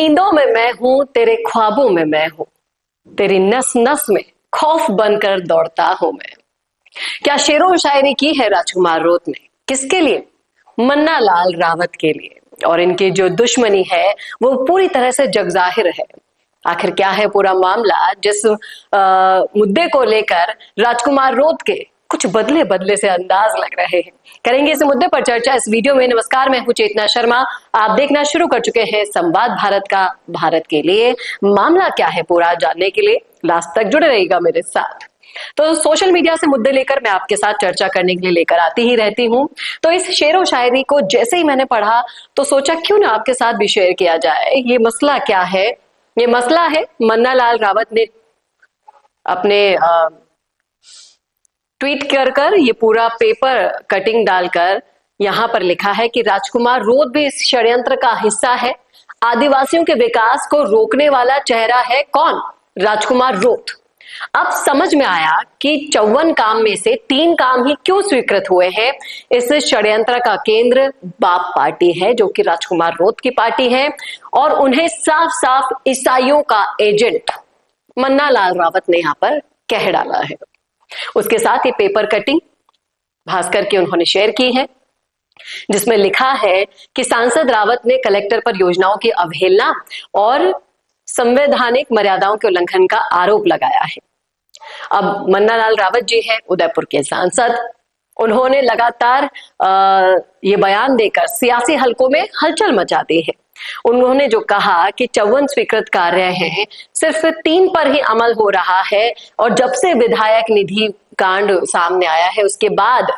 नींदों में मैं हूं, तेरे ख्वाबों में मैं हूं, तेरी नस नस में खौफ बनकर दौड़ता हूं मैं। क्या शेरो शायरी की है राजकुमार रोत ने, किसके लिए? मन्ना लाल रावत के लिए। और इनकी जो दुश्मनी है वो पूरी तरह से जगजाहिर है। आखिर क्या है पूरा मामला, जिस मुद्दे को लेकर राजकुमार रोत के कुछ बदले बदले से अंदाज लग रहे हैं। करेंगे इस मुद्दे पर चर्चा इस वीडियो में। नमस्कार, मैं हूं चेतना शर्मा। आप देखना शुरू कर चुके हैं संवाद भारत का, भारत के लिए। मामला क्या है पूरा जानने के लिए लास्ट तक जुड़े रहिएगा मेरे साथ। तो सोशल मीडिया से मुद्दे लेकर मैं आपके साथ चर्चा करने के लिए लेकर आती ही रहती हूं। तो इस शेरो शायरी को जैसे ही मैंने पढ़ा तो सोचा क्यों ना आपके साथ भी शेयर किया जाए। ये मसला क्या है? ये मसला है मन्ना लाल रावत ने अपने ट्वीट कर ये पूरा पेपर कटिंग डालकर यहां पर लिखा है कि राजकुमार रोत भी इस षड्यंत्र का हिस्सा है। आदिवासियों के विकास को रोकने वाला चेहरा है कौन? राजकुमार रोत। अब समझ में आया कि 54 काम में से 3 काम ही क्यों स्वीकृत हुए हैं। इस षड्यंत्र का केंद्र बाप पार्टी है, जो कि राजकुमार रोत की पार्टी है, और उन्हें साफ साफ ईसाइयों का एजेंट मन्ना लाल रावत ने यहां पर कह डाला है। उसके साथ ही पेपर कटिंग भास्कर की उन्होंने शेयर की है, जिसमें लिखा है कि सांसद रावत ने कलेक्टर पर योजनाओं की अवहेलना और संवैधानिक मर्यादाओं के उल्लंघन का आरोप लगाया है। अब मन्ना लाल रावत जी है उदयपुर के सांसद, उन्होंने लगातार ये बयान देकर सियासी हलकों में हलचल मचा दी है। उन्होंने जो कहा कि 54 स्वीकृत कार्य हैं, सिर्फ 3 पर ही अमल हो रहा है, और जब से विधायक निधि कांड सामने आया है उसके बाद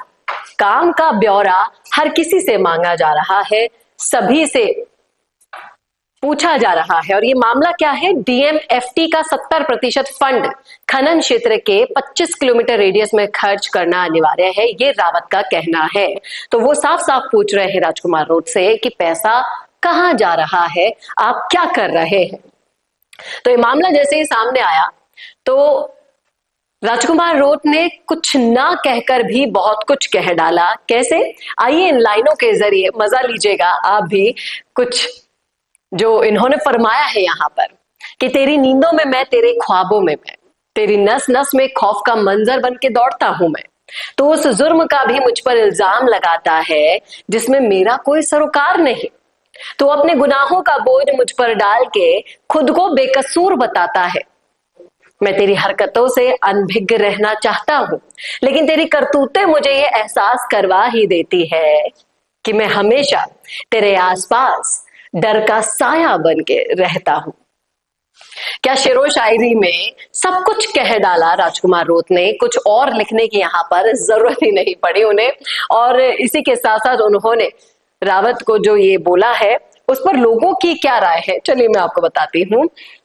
काम का ब्यौरा हर किसी से मांगा जा रहा है, सभी से पूछा जा रहा है। और ये मामला क्या है? डीएमएफटी का 70% फंड खनन क्षेत्र के 25 किलोमीटर रेडियस में खर्च करना अनिवार्य है, ये रावत का कहना है। तो वो साफ साफ पूछ रहे हैं राजकुमार रोत से कि पैसा कहां जा रहा है, आप क्या कर रहे हैं। तो ये मामला जैसे ही सामने आया तो राजकुमार रोत ने कुछ ना कहकर भी बहुत कुछ कह डाला। कैसे? आइए इन लाइनों के जरिए मजा लीजिएगा आप भी। कुछ जो इन्होंने फरमाया है यहां पर कि तेरी नींदों में मैं, तेरे ख्वाबों में मैं, तेरी नस नस में खौफ का मंजर बन के दौड़ता हूं मैं। तो उस जुर्म का भी मुझ पर इल्जाम लगाता है जिसमें मेरा कोई सरोकार नहीं। तो अपने गुनाहों का बोझ मुझ पर डाल के खुद को बेकसूर बताता है। मैं तेरी हरकतों से अनभिज्ञ रहना चाहता हूं, लेकिन तेरी करतूतें मुझे ये एहसास करवा ही देती है कि मैं हमेशा तेरे आसपास डर का साया बन के रहता हूं। क्या शेरो शायरी में सब कुछ कह डाला राजकुमार रोत ने, कुछ और लिखने की यहां पर जरूरत ही नहीं पड़ी उन्हें। और इसी के साथ साथ उन्होंने रावत को जो ये बोला है उस पर लोगों की क्या राय है, चलिए मैं आपको बताती हूँ।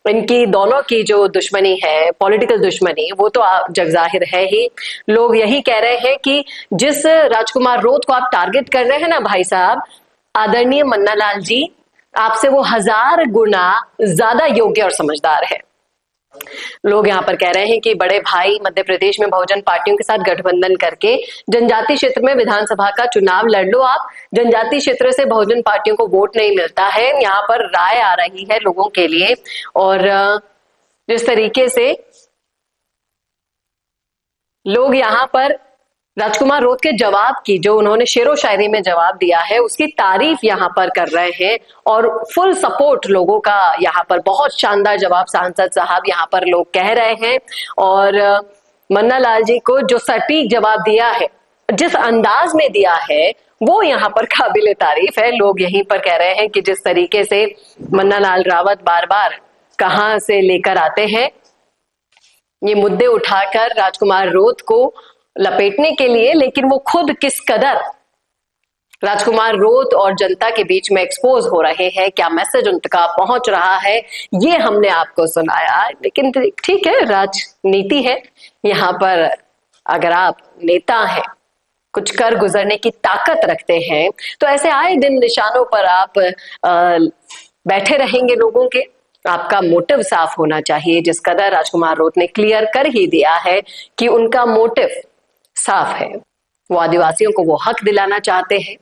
इनकी दोनों की जो दुश्मनी है, पॉलिटिकल दुश्मनी, वो तो जगजाहिर है ही। लोग यही कह रहे हैं कि जिस राजकुमार रोत को आप टारगेट कर रहे हैं ना भाई साहब, आदरणीय मन्ना लाल जी, आपसे वो 1000 गुना ज्यादा योग्य और समझदार है। लोग यहाँ पर कह रहे हैं कि बड़े भाई मध्य प्रदेश में बहुजन पार्टियों के साथ गठबंधन करके जनजातीय क्षेत्र में विधानसभा का चुनाव लड़ लो आप। जनजातीय क्षेत्र से बहुजन पार्टियों को वोट नहीं मिलता है। यहाँ पर राय आ रही है लोगों के लिए, और जिस तरीके से लोग यहाँ पर राजकुमार रोत के जवाब की, जो उन्होंने शेरो शायरी में जवाब दिया है, उसकी तारीफ यहाँ पर कर रहे हैं। और फुल सपोर्ट लोगों का यहाँ पर, बहुत शानदार जवाब सांसद साहब यहाँ पर लोग कह रहे हैं। और मन्ना लाल जी को जो सटीक जवाब दिया है, जिस अंदाज में दिया है, वो यहाँ पर काबिले तारीफ है। लोग यहीं पर कह रहे हैं कि जिस तरीके से मन्ना लाल रावत बार बार कहां से लेकर आते हैं ये मुद्दे उठाकर राजकुमार रोत को लपेटने के लिए, लेकिन वो खुद किस कदर राजकुमार रोत और जनता के बीच में एक्सपोज हो रहे हैं, क्या मैसेज उनका पहुंच रहा है, ये हमने आपको सुनाया। लेकिन ठीक है, राजनीति है यहाँ पर। अगर आप नेता हैं, कुछ कर गुजरने की ताकत रखते हैं, तो ऐसे आए दिन निशानों पर आप बैठे रहेंगे लोगों के। आपका मोटिव साफ होना चाहिए, जिस कदर राजकुमार रोत ने क्लियर कर ही दिया है कि उनका मोटिव साफ है। वो आदिवासियों को वो हक दिलाना चाहते हैं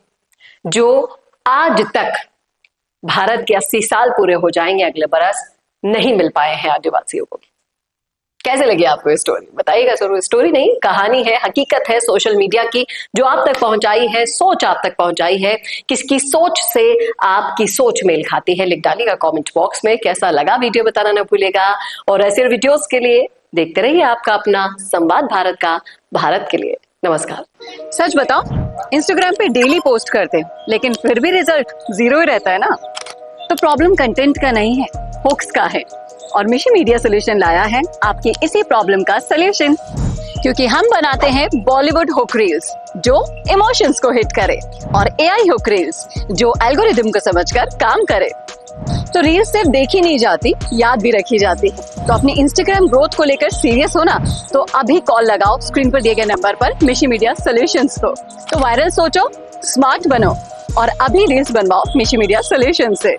जो आज तक भारत के 80 साल पूरे हो जाएंगे अगले बरस, नहीं मिल पाए हैं आदिवासियों को। कैसे लगी आपको स्टोरी, बताइएगा जरूर। स्टोरी नहीं, कहानी है, हकीकत है सोशल मीडिया की, जो आप तक पहुंचाई है, सोच आप तक पहुंचाई है। किसकी सोच से आपकी सोच मेल खाती है, लिख डालिएगा कमेंट बॉक्स में। कैसा लगा वीडियो बताना न भूलिएगा, और ऐसे वीडियोस के लिए देखते रहिए आपका अपना संवाद भारत का, भारत के लिए। नमस्कार। सच बताओ, इंस्टाग्राम पे डेली पोस्ट करते लेकिन फिर भी रिजल्ट 0 ही रहता है ना। तो प्रॉब्लम कंटेंट का नहीं है, होक्स का है। और मिशी मीडिया सोल्यूशन लाया है आपकी इसी प्रॉब्लम का सोल्यूशन, क्योंकि हम बनाते हैं बॉलीवुड हुक रील्स जो इमोशंस को हिट करे, और एआई हुक रील्स जो एल्गोरिदम को समझकर काम करे। तो रील्स सिर्फ देखी नहीं जाती, याद भी रखी जाती है। तो अपनी इंस्टाग्राम ग्रोथ को लेकर सीरियस हो ना, तो अभी कॉल लगाओ स्क्रीन पर दिए गए नंबर पर मिशी मीडिया सोल्यूशंस को। तो वायरल सोचो, स्मार्ट बनो, और अभी रील्स बनवाओ मिशी मीडिया सोल्यूशन से।